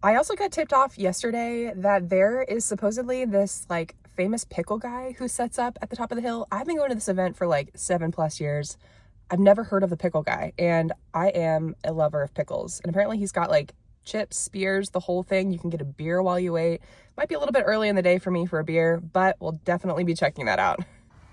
I also got tipped off yesterday that there is supposedly this like famous pickle guy who sets up at the top of the hill. I've been going to this event for like 7+ years. I've never heard of the pickle guy, and I am a lover of pickles. And apparently he's got like chips, spears, the whole thing. You can get a beer while you wait. Might be a little bit early in the day for me for a beer, but we'll definitely be checking that out.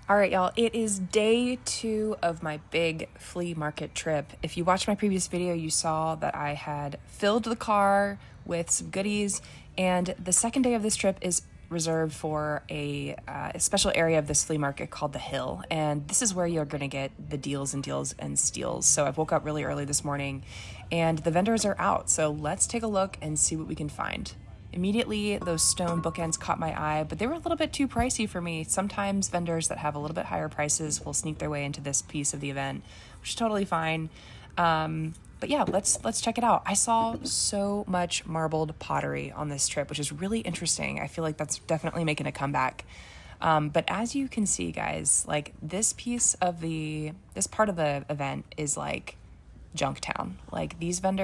All right, y'all, it is day 2 of my big flea market trip. If you watched my previous video, you saw that I had filled the car with some goodies, and the second day of this trip is reserved for a special area of this flea market called the Hill, and this is where you're gonna get the deals and steals. So I woke up really early this morning, and the vendors are out, so let's take a look and see what we can find. Immediately, those stone bookends caught my eye, but they were a little bit too pricey for me. Sometimes vendors that have a little bit higher prices will sneak their way into this piece of the event, which is totally fine. But yeah, let's check it out. I saw so much marbled pottery on this trip, which is really interesting. I feel like that's definitely making a comeback. But as you can see, guys, like this part of the event is like junk town. Like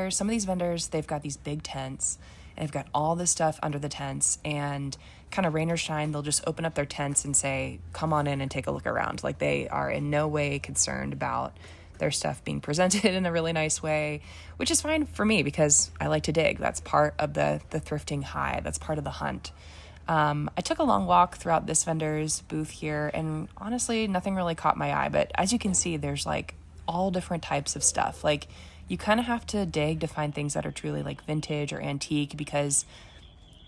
some of these vendors, they've got these big tents, and they've got all this stuff under the tents, and kind of rain or shine, they'll just open up their tents and say, come on in and take a look around. Like they are in no way concerned about their stuff being presented in a really nice way, which is fine for me because I like to dig. That's part of the thrifting high. That's part of the hunt. I took a long walk throughout this vendor's booth here, and honestly, nothing really caught my eye. But as you can see, there's like all different types of stuff. Like you kind of have to dig to find things that are truly like vintage or antique, because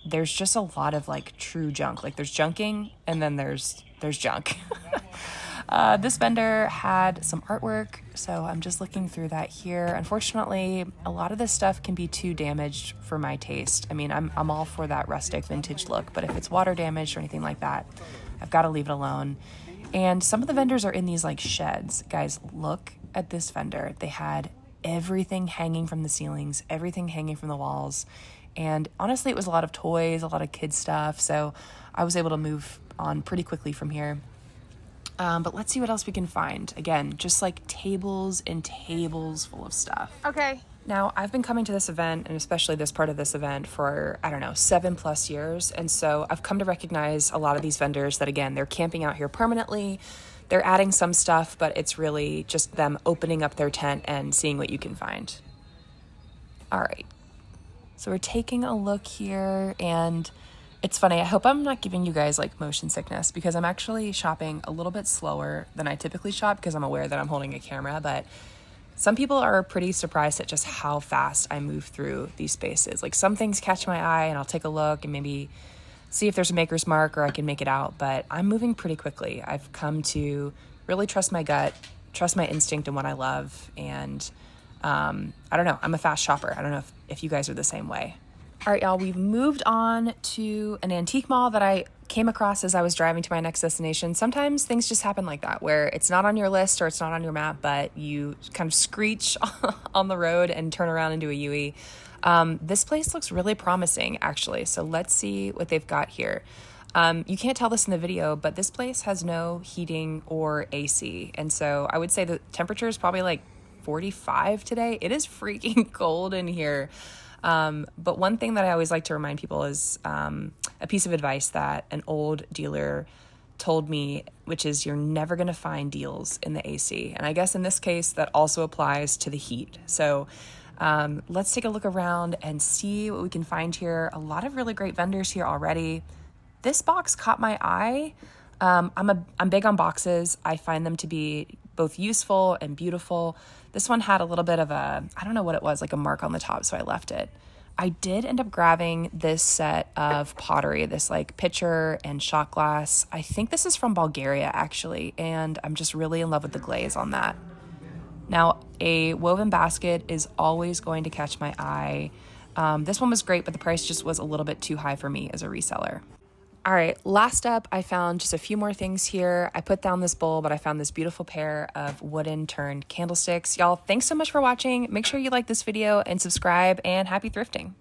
there's just a lot of like true junk. Like there's junking, and then there's junk. This vendor had some artwork, so I'm just looking through that here. Unfortunately, a lot of this stuff can be too damaged for my taste. I mean, I'm all for that rustic vintage look, but if it's water damaged or anything like that, I've got to leave it alone. And some of the vendors are in these like sheds. Guys, look at this vendor. They had everything hanging from the ceilings, everything hanging from the walls. And honestly, it was a lot of toys, a lot of kids stuff. So I was able to move on pretty quickly from here. But let's see what else we can find. Again, just like tables and tables full of stuff. Okay. Now, I've been coming to this event, and especially this part of this event, for, 7+ years. And so I've come to recognize a lot of these vendors that, again, they're camping out here permanently. They're adding some stuff, but it's really just them opening up their tent and seeing what you can find. All right. So we're taking a look here, and it's funny. I hope I'm not giving you guys like motion sickness, because I'm actually shopping a little bit slower than I typically shop because I'm aware that I'm holding a camera, but some people are pretty surprised at just how fast I move through these spaces. Like some things catch my eye and I'll take a look and maybe see if there's a maker's mark or I can make it out, but I'm moving pretty quickly. I've come to really trust my gut, trust my instinct and what I love, and I don't know, I'm a fast shopper. I don't know if you guys are the same way. All right, y'all, we've moved on to an antique mall that I came across as I was driving to my next destination. Sometimes things just happen like that, where it's not on your list or it's not on your map, but you kind of screech on the road and turn around and do a U-E. This place looks really promising, actually, so let's see what they've got here. You can't tell this in the video, but this place has no heating or AC, and so I would say the temperature is probably like 45 today. It is freaking cold in here. But one thing that I always like to remind people is a piece of advice that an old dealer told me, which is you're never going to find deals in the AC. And I guess in this case, that also applies to the heat. So let's take a look around and see what we can find here. A lot of really great vendors here already. This box caught my eye. I'm big on boxes. I find them to be both useful and beautiful. This one had a little bit of I don't know what it was, like a mark on the top, so I left it. I did end up grabbing this set of pottery, this like pitcher and shot glass. I think this is from Bulgaria, actually, and I'm just really in love with the glaze on that. Now, a woven basket is always going to catch my eye. This one was great, but the price just was a little bit too high for me as a reseller. All right, last up, I found just a few more things here. I put down this bowl, but I found this beautiful pair of wooden turned candlesticks. Y'all, thanks so much for watching. Make sure you like this video and subscribe, and happy thrifting.